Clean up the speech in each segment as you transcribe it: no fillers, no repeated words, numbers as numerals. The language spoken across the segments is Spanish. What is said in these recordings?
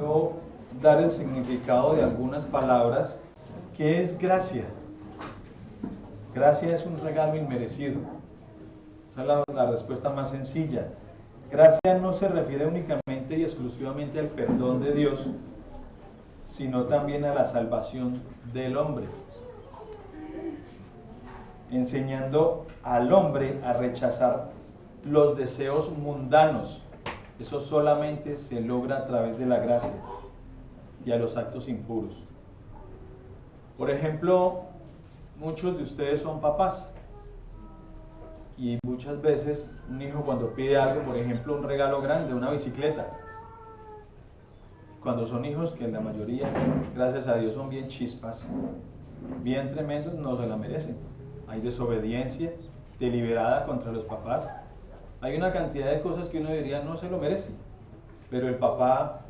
quiero dar el significado de algunas palabras. ¿Qué es gracia? Gracia es un regalo inmerecido. Esa es la respuesta más sencilla. Gracia no se refiere únicamente y exclusivamente al perdón de Dios, sino también a la salvación del hombre, enseñando al hombre a rechazar los deseos mundanos. Eso solamente se logra a través de la gracia y a los actos impuros. Por ejemplo, muchos de ustedes son papás y muchas veces un hijo cuando pide algo, por ejemplo un regalo grande, una bicicleta, cuando son hijos que la mayoría, gracias a Dios, son bien chispas, bien tremendos, no se la merecen. Hay desobediencia deliberada contra los papás. Hay una cantidad de cosas que uno diría no se lo merece, pero el papá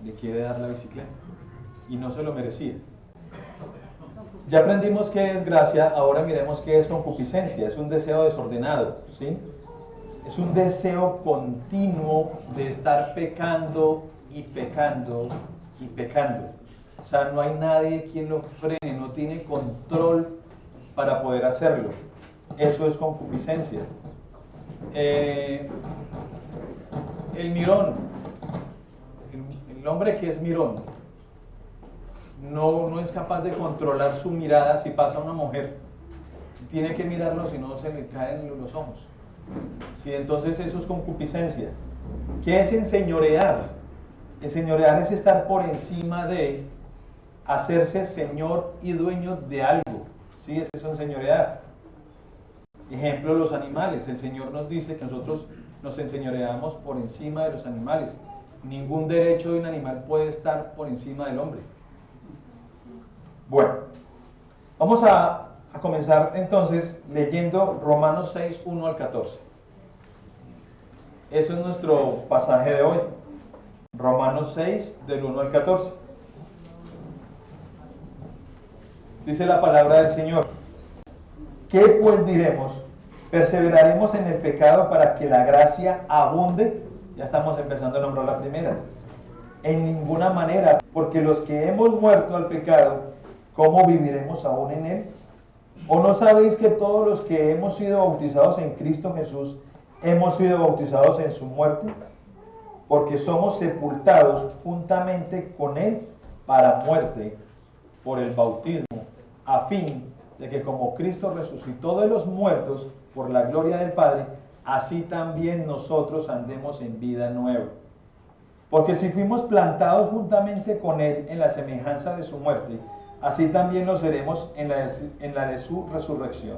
le quiere dar la bicicleta y no se lo merecía. Ya aprendimos qué es gracia, ahora miremos qué es concupiscencia. Es un deseo desordenado, ¿sí? Es un deseo continuo de estar pecando y pecando y pecando. O sea, no hay nadie quien lo frene, no tiene control para poder hacerlo. Eso es concupiscencia. El mirón, el hombre que es mirón, no es capaz de controlar su mirada si pasa una mujer. Tiene que mirarlo, si no se le caen los ojos. Sí, entonces eso es concupiscencia. ¿Qué es enseñorear? Enseñorear es estar por encima de, hacerse señor y dueño de algo. Sí, es eso, enseñorear. Ejemplo, los animales. El Señor nos dice que nosotros nos enseñoreamos por encima de los animales. Ningún derecho de un animal puede estar por encima del hombre. Bueno, vamos a comenzar entonces leyendo Romanos 6, 1 al 14. Eso es nuestro pasaje de hoy. Romanos 6, del 1 al 14. Dice la palabra del Señor: ¿qué pues diremos? ¿Perseveraremos en el pecado para que la gracia abunde? Ya estamos empezando a nombrar la primera. En ninguna manera, porque los que hemos muerto al pecado, ¿cómo viviremos aún en él? ¿O no sabéis que todos los que hemos sido bautizados en Cristo Jesús, hemos sido bautizados en su muerte? Porque somos sepultados juntamente con él para muerte por el bautismo, a fin de que como Cristo resucitó de los muertos por la gloria del Padre, así también nosotros andemos en vida nueva. Porque si fuimos plantados juntamente con él en la semejanza de su muerte, así también lo seremos en la de su resurrección.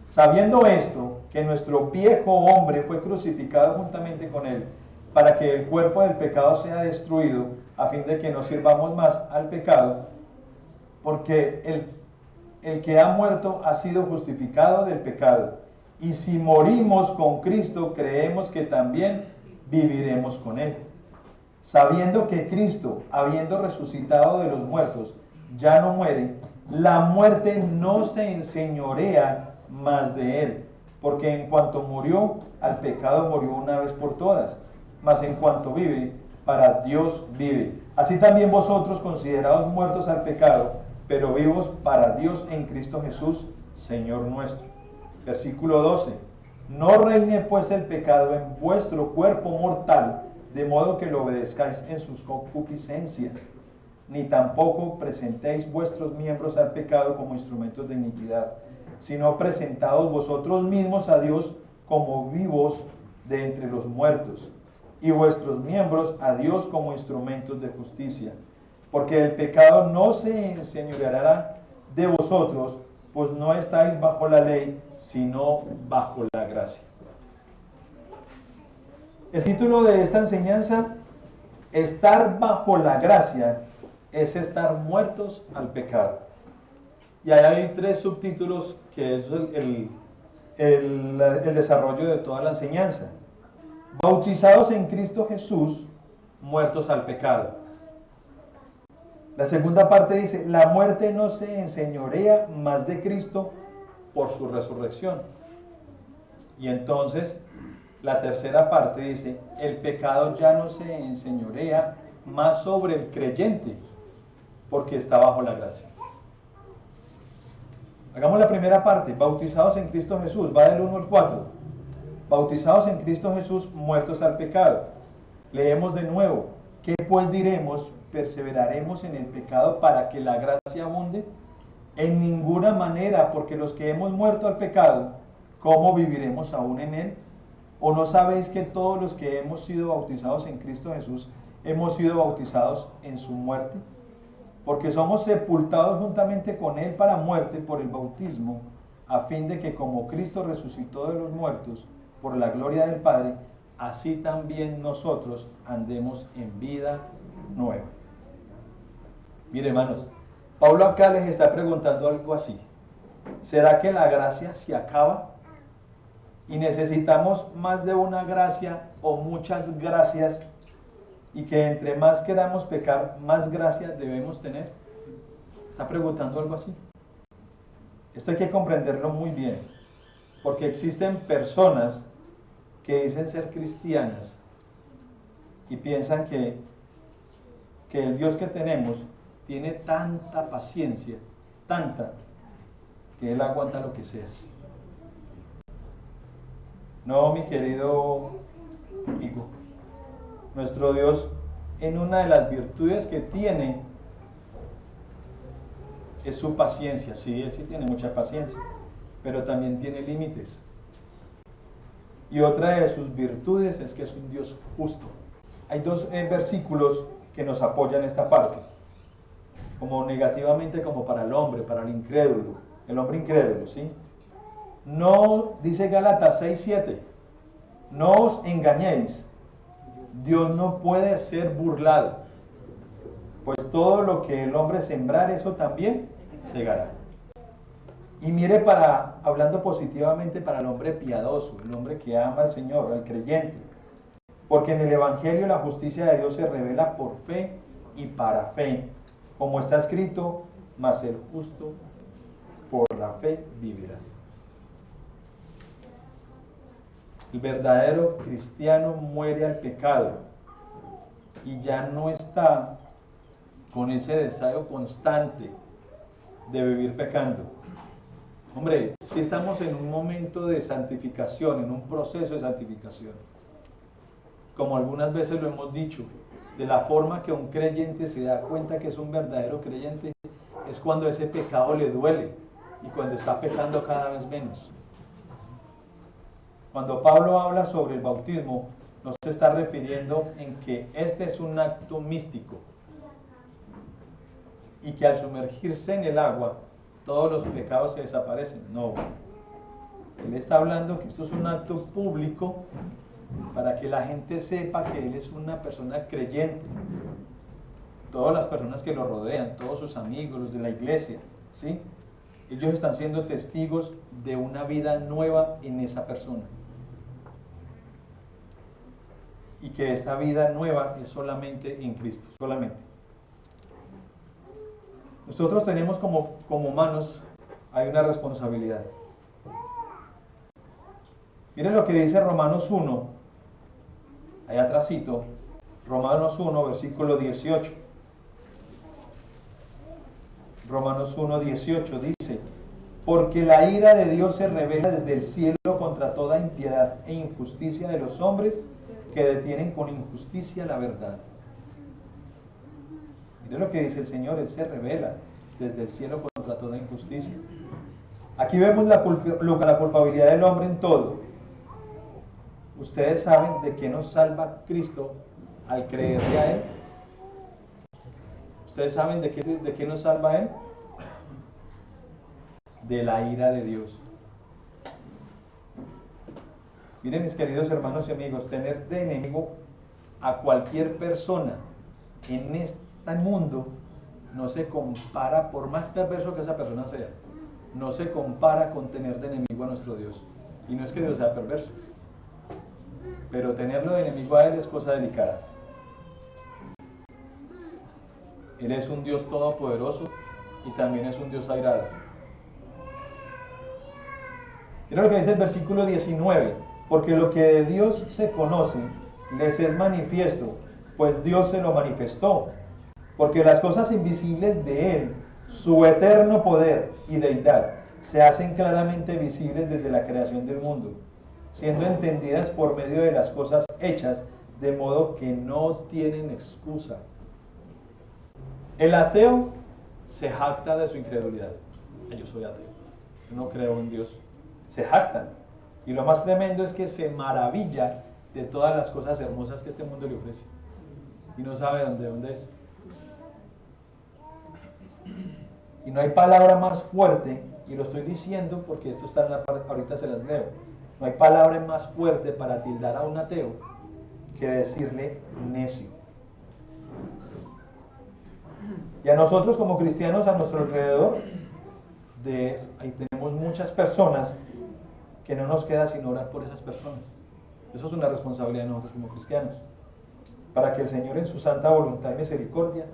Sabiendo esto, que nuestro viejo hombre fue crucificado juntamente con él, para que el cuerpo del pecado sea destruido, a fin de que no sirvamos más al pecado, porque el que ha muerto ha sido justificado del pecado. Y si morimos con Cristo, creemos que también viviremos con él. Sabiendo que Cristo, habiendo resucitado de los muertos, ya no muere, la muerte no se enseñorea más de él, porque en cuanto murió, al pecado murió una vez por todas, mas en cuanto vive, para Dios vive. Así también vosotros, considerados muertos al pecado, pero vivos para Dios en Cristo Jesús, Señor nuestro. Versículo 12. No reine pues el pecado en vuestro cuerpo mortal, de modo que lo obedezcáis en sus concupiscencias, ni tampoco presentéis vuestros miembros al pecado como instrumentos de iniquidad, sino presentaos vosotros mismos a Dios como vivos de entre los muertos, y vuestros miembros a Dios como instrumentos de justicia. Porque el pecado no se enseñoreará de vosotros, pues no estáis bajo la ley, sino bajo la gracia. El título de esta enseñanza: estar bajo la gracia es estar muertos al pecado. Y ahí hay 3 subtítulos que es el desarrollo de toda la enseñanza. Bautizados en Cristo Jesús, muertos al pecado. La segunda parte dice: la muerte no se enseñorea más de Cristo por su resurrección. Y entonces la tercera parte dice: el pecado ya no se enseñorea más sobre el creyente, porque está bajo la gracia. Hagamos la primera parte, bautizados en Cristo Jesús, va del 1 al 4. Bautizados en Cristo Jesús, muertos al pecado. Leemos de nuevo, ¿qué pues diremos? ¿Perseveraremos en el pecado para que la gracia abunde? En ninguna manera, porque los que hemos muerto al pecado, ¿cómo viviremos aún en él? ¿O no sabéis que todos los que hemos sido bautizados en Cristo Jesús, hemos sido bautizados en su muerte? Porque somos sepultados juntamente con él para muerte por el bautismo, a fin de que como Cristo resucitó de los muertos por la gloria del Padre, así también nosotros andemos en vida nueva. Mire, hermanos, Pablo acá les está preguntando algo así. ¿Será que la gracia se acaba? ¿Y necesitamos más de una gracia o muchas gracias? ¿Y que entre más queramos pecar, más gracia debemos tener? Está preguntando algo así. Esto hay que comprenderlo muy bien, porque existen personas que dicen ser cristianas y piensan que el Dios que tenemos tiene tanta paciencia, tanta, que Él aguanta lo que sea. No, mi querido amigo, nuestro Dios, en una de las virtudes que tiene, es su paciencia. Sí, Él sí tiene mucha paciencia, pero también tiene límites. Y otra de sus virtudes es que es un Dios justo. Hay dos versículos que nos apoyan esta parte, como negativamente como para el hombre, para el incrédulo, el hombre incrédulo, ¿sí? No, dice Gálatas 6:7, no os engañéis, Dios no puede ser burlado, pues todo lo que el hombre sembrar, eso también segará. Y mire, hablando positivamente para el hombre piadoso, el hombre que ama al Señor, al creyente, porque en el Evangelio la justicia de Dios se revela por fe y para fe, como está escrito, mas el justo por la fe vivirá. El verdadero cristiano muere al pecado y ya no está con ese deseo constante de vivir pecando. Hombre, si estamos en un momento de santificación, en un proceso de santificación, como algunas veces lo hemos dicho, de la forma que un creyente se da cuenta que es un verdadero creyente, es cuando ese pecado le duele y cuando está pecando cada vez menos. Cuando Pablo habla sobre el bautismo, no se está refiriendo en que este es un acto místico y que al sumergirse en el agua todos los pecados se desaparecen. No, él está hablando que esto es un acto público para que la gente sepa que él es una persona creyente. Todas las personas que lo rodean, todos sus amigos, los de la iglesia, ¿sí? Ellos están siendo testigos de una vida nueva en esa persona. Y que esta vida nueva es solamente en Cristo, solamente. Nosotros tenemos como humanos, hay una responsabilidad. Miren lo que dice Romanos 1, ahí atrásito, Romanos 1, versículo 18. Romanos 1, 18 dice, porque la ira de Dios se revela desde el cielo contra toda impiedad e injusticia de los hombres que detienen con injusticia la verdad. Miren lo que dice el Señor, Él se revela desde el cielo contra toda injusticia. Aquí vemos la culpabilidad del hombre en todo. ¿Ustedes saben de qué nos salva Cristo al creerle a Él? ¿Ustedes saben de qué nos salva Él? De la ira de Dios. Miren, mis queridos hermanos y amigos, tener de enemigo a cualquier persona en este mundo no se compara, por más perverso que esa persona sea, no se compara con tener de enemigo a nuestro Dios. Y no es que Dios sea perverso, pero tenerlo de enemigo a Él es cosa delicada. Él es un Dios todopoderoso y también es un Dios airado. Mira lo que dice el versículo 19, porque lo que de Dios se conoce les es manifiesto, pues Dios se lo manifestó, porque las cosas invisibles de Él, su eterno poder y deidad, se hacen claramente visibles desde la creación del mundo, siendo entendidas por medio de las cosas hechas, de modo que no tienen excusa. El ateo se jacta de su incredulidad. Yo soy ateo, yo no creo en Dios. Se jactan. Y lo más tremendo es que se maravilla de todas las cosas hermosas que este mundo le ofrece. Y no sabe de dónde es. Y no hay palabra más fuerte, y lo estoy diciendo porque esto está en la parte, ahorita se las leo. No hay palabra más fuerte para tildar a un ateo que decirle necio. Y a nosotros como cristianos a nuestro alrededor, ahí tenemos muchas personas que no nos queda sino orar por esas personas. Eso es una responsabilidad de nosotros como cristianos, para que el Señor en su santa voluntad y misericordia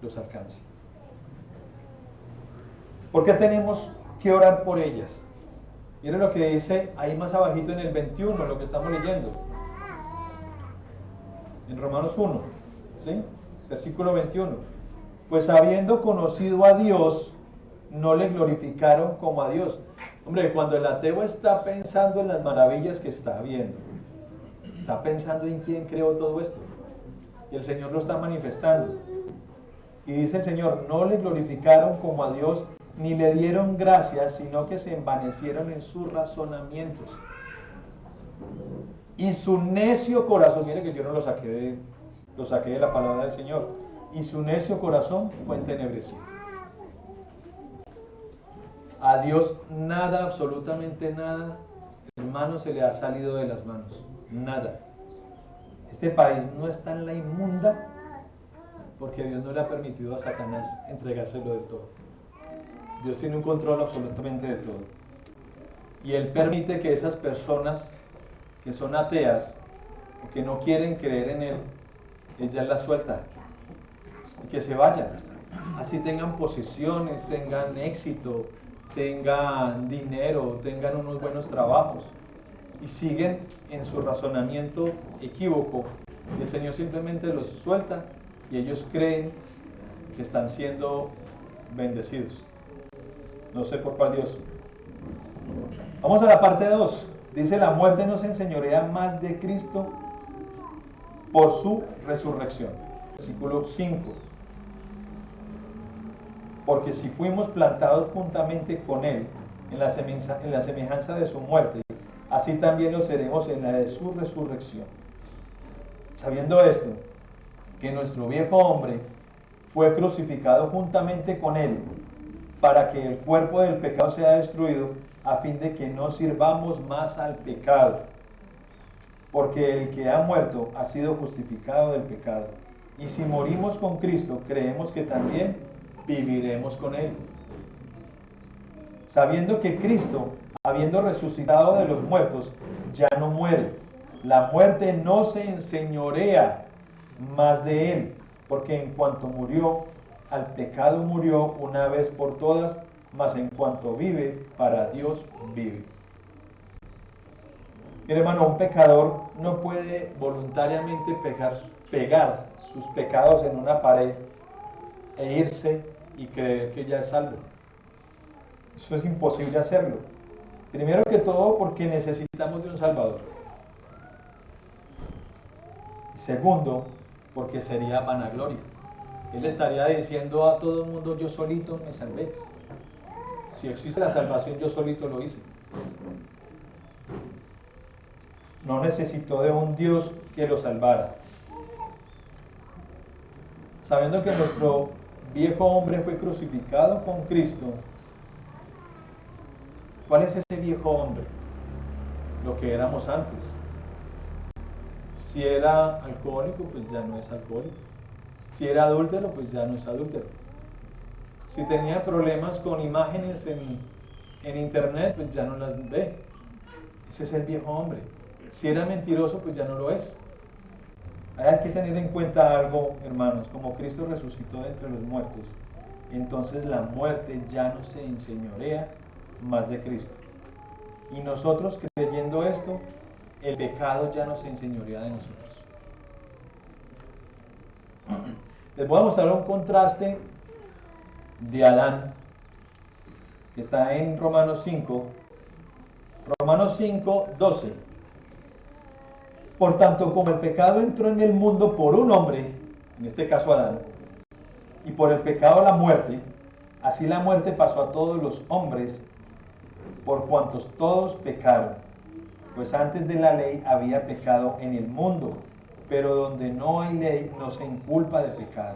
los alcance. ¿Por qué tenemos que orar por ellas? Miren lo que dice ahí más abajito en el 21, lo que estamos leyendo. En Romanos 1, ¿sí? Versículo 21. Pues habiendo conocido a Dios, no le glorificaron como a Dios. Hombre, cuando el ateo está pensando en las maravillas que está viendo, está pensando en quién creó todo esto. Y el Señor lo está manifestando. Y dice el Señor, no le glorificaron como a Dios, ni le dieron gracias, sino que se envanecieron en sus razonamientos. Y su necio corazón, mire que yo no lo saqué de la palabra del Señor, y su necio corazón fue entenebrecido. A Dios nada, absolutamente nada, hermano, se le ha salido de las manos. Nada. Este país no está en la inmunda porque Dios no le ha permitido a Satanás entregárselo del todo. Dios tiene un control absolutamente de todo. Y Él permite que esas personas que son ateas o que no quieren creer en Él, ella las suelta y que se vayan. Así tengan posiciones, tengan éxito, tengan dinero, tengan unos buenos trabajos y siguen en su razonamiento equívoco. Y el Señor simplemente los suelta y ellos creen que están siendo bendecidos. No sé por cuál Dios. Vamos a la parte 2. Dice, la muerte no se enseñorea más de Cristo por su resurrección. Versículo 5. Porque si fuimos plantados juntamente con Él en la semejanza de su muerte, así también lo seremos en la de su resurrección. Sabiendo esto, que nuestro viejo hombre fue crucificado juntamente con Él, para que el cuerpo del pecado sea destruido, a fin de que no sirvamos más al pecado. Porque el que ha muerto ha sido justificado del pecado. Y si morimos con Cristo, creemos que también viviremos con Él. Sabiendo que Cristo, habiendo resucitado de los muertos, ya no muere. La muerte no se enseñorea más de Él, porque en cuanto murió, al pecado murió una vez por todas, mas en cuanto vive, para Dios vive. Mire, hermano, un pecador no puede voluntariamente pegar sus pecados en una pared e irse y creer que ya es salvo. Eso es imposible hacerlo. Primero que todo porque necesitamos de un Salvador. Y segundo, porque sería vanagloria. Él estaría diciendo a todo el mundo, yo solito me salvé. Si existe la salvación, yo solito lo hice. No necesitó de un Dios que lo salvara. Sabiendo que nuestro viejo hombre fue crucificado con Cristo, ¿cuál es ese viejo hombre? Lo que éramos antes. Si era alcohólico, pues ya no es alcohólico. Si era adúltero, pues ya no es adúltero. Si tenía problemas con imágenes en internet, pues ya no las ve. Ese es el viejo hombre. Si era mentiroso, pues ya no lo es. Hay que tener en cuenta algo, hermanos, como Cristo resucitó de entre los muertos, entonces la muerte ya no se enseñorea más de Cristo. Y nosotros creyendo esto, el pecado ya no se enseñorea de nosotros. Les voy a mostrar un contraste de Adán, que está en Romanos 5. Romanos 5, 12. Por tanto, como el pecado entró en el mundo por un hombre, en este caso Adán, y por el pecado la muerte, así la muerte pasó a todos los hombres, por cuantos todos pecaron. Pues antes de la ley había pecado en el mundo, pero donde no hay ley no se inculpa de pecado.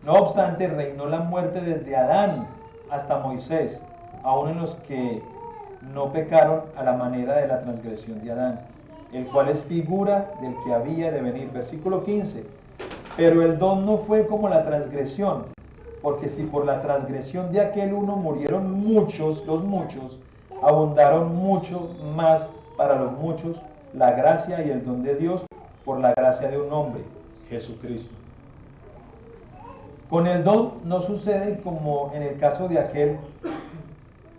No obstante, reinó la muerte desde Adán hasta Moisés, aun en los que no pecaron a la manera de la transgresión de Adán, el cual es figura del que había de venir. Versículo 15. Pero el don no fue como la transgresión, porque si por la transgresión de aquel uno murieron muchos, los muchos, abundaron mucho más para los muchos la gracia y el don de Dios por la gracia de un hombre, Jesucristo. Con el don no sucede como en el caso de aquel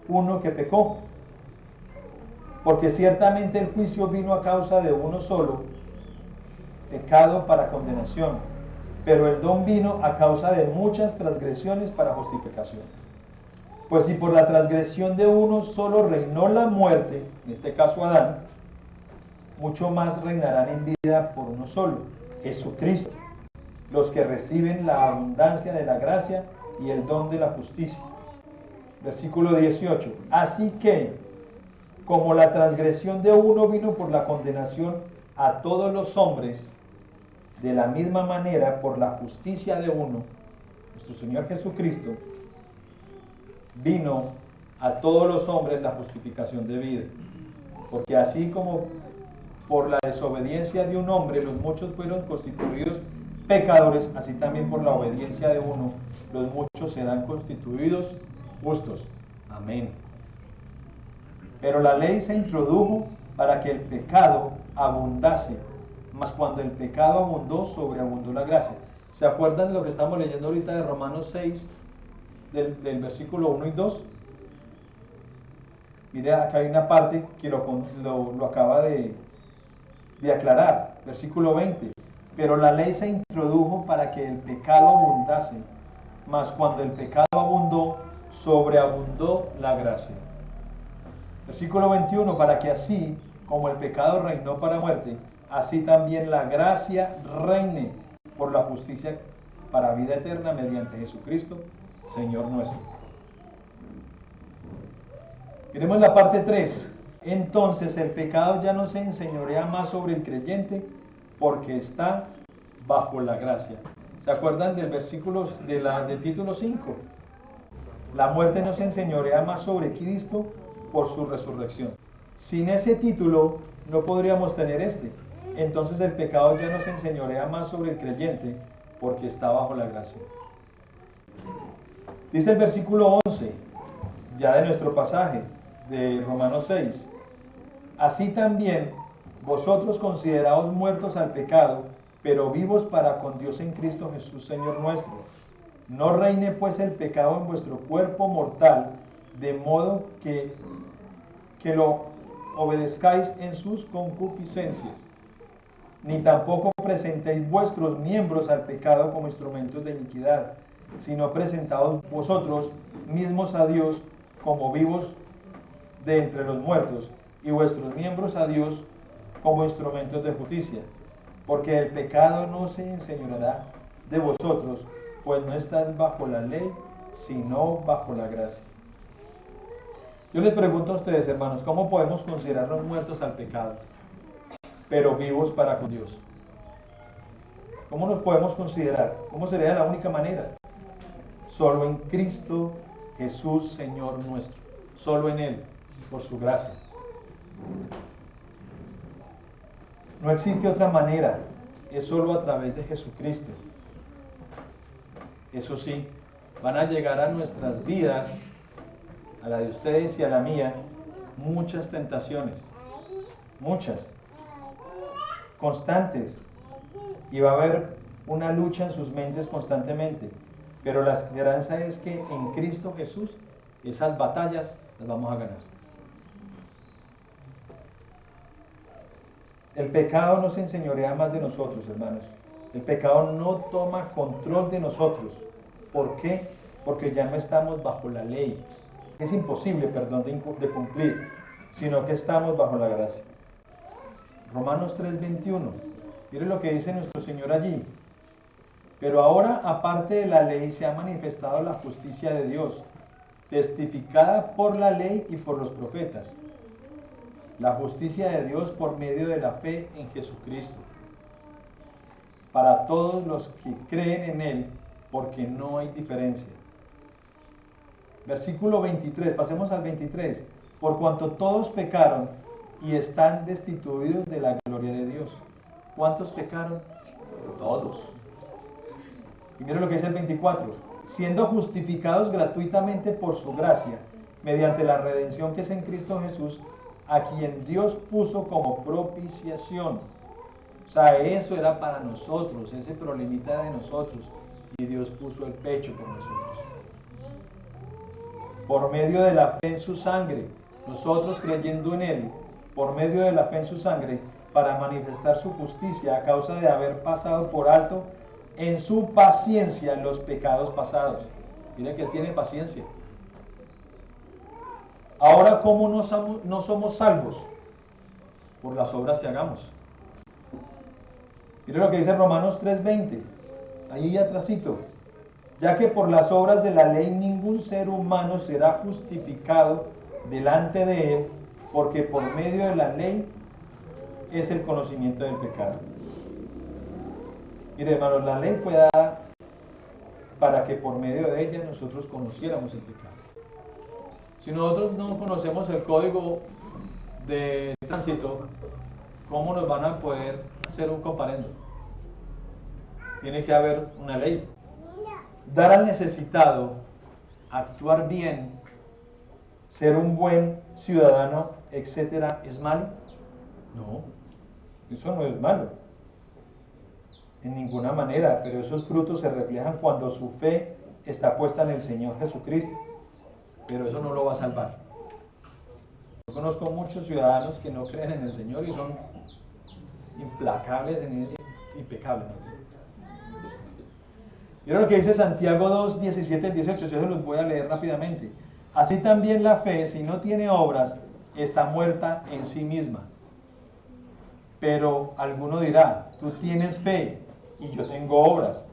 uno que pecó, porque ciertamente el juicio vino a causa de uno solo, pecado para condenación, pero el don vino a causa de muchas transgresiones para justificación. Pues si por la transgresión de uno solo reinó la muerte, en este caso Adán, mucho más reinarán en vida por uno solo, Jesucristo, los que reciben la abundancia de la gracia y el don de la justicia. Versículo 18. Así que, como la transgresión de uno vino por la condenación a todos los hombres, de la misma manera por la justicia de uno, nuestro Señor Jesucristo, vino a todos los hombres la justificación de vida. Porque así como por la desobediencia de un hombre los muchos fueron constituidos pecadores, así también por la obediencia de uno los muchos serán constituidos justos. Amén. Pero la ley se introdujo para que el pecado abundase, mas cuando el pecado abundó, sobreabundó la gracia. ¿Se acuerdan de lo que estamos leyendo ahorita de Romanos 6, del versículo 1 y 2? Mire, acá hay una parte que lo acaba de aclarar. Versículo 20. Pero la ley se introdujo para que el pecado abundase, mas cuando el pecado abundó, sobreabundó la gracia. Versículo 21. Para que así como el pecado reinó para muerte, así también la gracia reine por la justicia para vida eterna mediante Jesucristo, Señor nuestro. Miremos la parte 3. Entonces el pecado ya no se enseñorea más sobre el creyente porque está bajo la gracia. ¿Se acuerdan del versículo del título 5? La muerte no se enseñorea más sobre Cristo por su resurrección. Sin ese título no podríamos tener este. Entonces el pecado ya no se enseñorea más sobre el creyente porque está bajo la gracia. Dice el versículo 11, ya de nuestro pasaje, de Romanos 6. Así también vosotros consideraos muertos al pecado, pero vivos para con Dios en Cristo Jesús, Señor nuestro. No reine pues el pecado en vuestro cuerpo mortal, de modo que lo obedezcáis en sus concupiscencias, ni tampoco presentéis vuestros miembros al pecado como instrumentos de iniquidad, sino presentaos vosotros mismos a Dios como vivos de entre los muertos, y vuestros miembros a Dios como instrumentos de justicia. Porque el pecado no se enseñoreará de vosotros, pues no estáis bajo la ley, sino bajo la gracia. Yo les pregunto a ustedes, hermanos, ¿cómo podemos considerarnos muertos al pecado, pero vivos para con Dios? ¿Cómo nos podemos considerar? ¿Cómo sería la única manera? Solo en Cristo Jesús, Señor nuestro. Solo en Él, por su gracia. No existe otra manera. Es solo a través de Jesucristo. Eso sí, van a llegar a nuestras vidas, a la de ustedes y a la mía, muchas tentaciones. Muchas. Constantes. Y va a haber una lucha en sus mentes constantemente. Pero la esperanza es que en Cristo Jesús esas batallas las vamos a ganar. El pecado no se enseñorea más de nosotros, hermanos. El pecado no toma control de nosotros. ¿Por qué? Porque ya no estamos bajo la ley. Es imposible, perdón, de cumplir, sino que estamos bajo la gracia. Romanos 3:21. Mire lo que dice nuestro Señor allí. Pero ahora, aparte de la ley, se ha manifestado la justicia de Dios, testificada por la ley y por los profetas. La justicia de Dios por medio de la fe en Jesucristo, para todos los que creen en Él, porque no hay diferencia. Versículo 23, pasemos al 23. Por cuanto todos pecaron y están destituidos de la gloria de Dios. ¿Cuántos pecaron? Todos. Y mire lo que dice el 24. Siendo justificados gratuitamente por su gracia, mediante la redención que es en Cristo Jesús, a quien Dios puso como propiciación. O sea, eso era para nosotros, ese problemita de nosotros. Y Dios puso el pecho por nosotros. Por medio de la fe en su sangre, nosotros creyendo en Él, por medio de la fe en su sangre, para manifestar su justicia a causa de haber pasado por alto en su paciencia los pecados pasados. Mira que Él tiene paciencia. Ahora, ¿cómo no somos salvos? Por las obras que hagamos. Mira lo que dice Romanos 3:20. Ahí atrásito. Ya que por las obras de la ley ningún ser humano será justificado delante de Él, porque por medio de la ley es el conocimiento del pecado. Mire, hermanos, la ley fue dada para que por medio de ella nosotros conociéramos el pecado. Si nosotros no conocemos el código de tránsito, ¿cómo nos van a poder hacer un comparendo? Tiene que haber una ley. Dar al necesitado, actuar bien, ser un buen ciudadano, etcétera, ¿es malo? No, eso no es malo. En ninguna manera, pero esos frutos se reflejan cuando su fe está puesta en el Señor Jesucristo. Pero eso no lo va a salvar. Yo conozco muchos ciudadanos que no creen en el Señor y son implacables, impecables. Miren lo que dice Santiago 2, 17 y 18, yo se los voy a leer rápidamente. Así también la fe, si no tiene obras, está muerta en sí misma. Pero alguno dirá, tú tienes fe y yo tengo obras.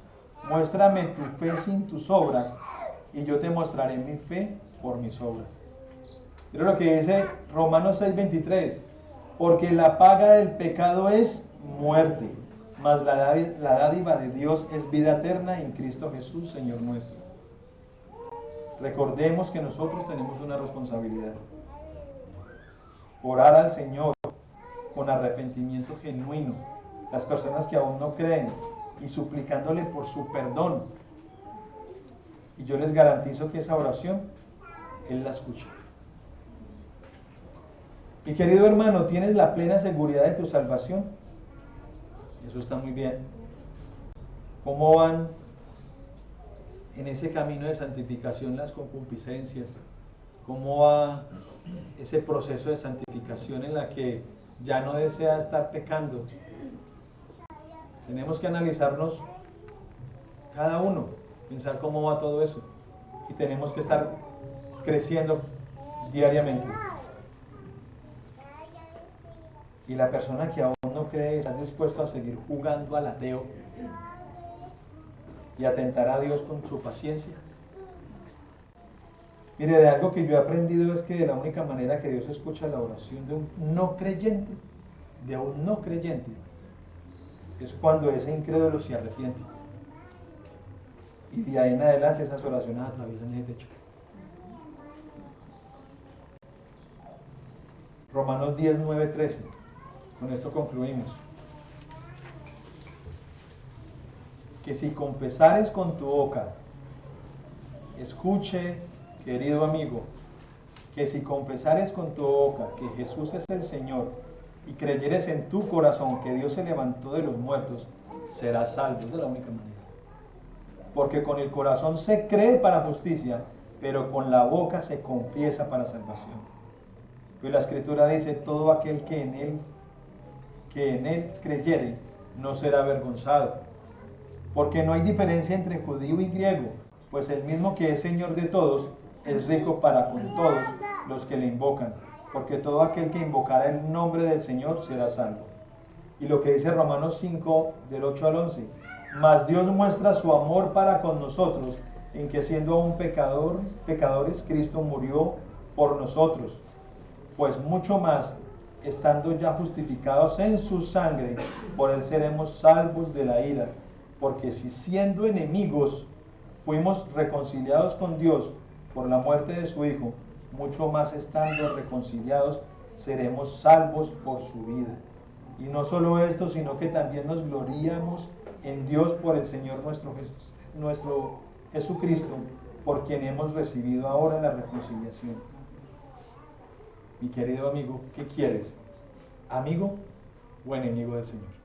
Muéstrame tu fe sin tus obras y yo te mostraré mi fe por mis obras. Miren lo que dice Romanos 6:23. Porque la paga del pecado es muerte, mas la dádiva de Dios es vida eterna en Cristo Jesús, Señor nuestro. Recordemos que nosotros tenemos una responsabilidad. Orar al Señor con arrepentimiento genuino. Las personas que aún no creen y suplicándole por su perdón. Y yo les garantizo que esa oración, Él la escucha. Mi querido hermano, ¿tienes la plena seguridad de tu salvación? Eso está muy bien. ¿Cómo van en ese camino de santificación las concupiscencias? ¿Cómo va ese proceso de santificación en la que ya no desea estar pecando? Tenemos que analizarnos cada uno, pensar cómo va todo eso. Y tenemos que estar creciendo diariamente. Y la persona que aún no cree está dispuesto a seguir jugando al ateo y a tentar a Dios con su paciencia. Mire, de algo que yo he aprendido es que de la única manera que Dios escucha la oración de un no creyente, es cuando ese incrédulo se arrepiente. Y de ahí en adelante esas oraciones atraviesan ese techo. Romanos 10, 9, 13. Con esto concluimos. Que si confesares con tu boca, escuche, querido amigo, que si confesares con tu boca que Jesús es el Señor y creyeres en tu corazón que Dios se levantó de los muertos, serás salvo. Es de la única manera. Porque con el corazón se cree para justicia, pero con la boca se confiesa para salvación. Pues la Escritura dice, todo aquel que en él creyere, no será avergonzado. Porque no hay diferencia entre judío y griego, pues el mismo que es Señor de todos es rico para con todos los que le invocan, porque todo aquel que invocara el nombre del Señor será salvo. Y lo que dice Romanos 5, del 8 al 11, mas Dios muestra su amor para con nosotros, en que siendo aún pecadores, Cristo murió por nosotros, pues mucho más, estando ya justificados en su sangre, por él seremos salvos de la ira. Porque si siendo enemigos fuimos reconciliados con Dios por la muerte de su Hijo, mucho más estando reconciliados seremos salvos por su vida. Y no solo esto, sino que también nos gloriamos en Dios por el Señor nuestro Jesucristo, por quien hemos recibido ahora la reconciliación. Mi querido amigo, ¿qué quieres? ¿Amigo o enemigo del Señor?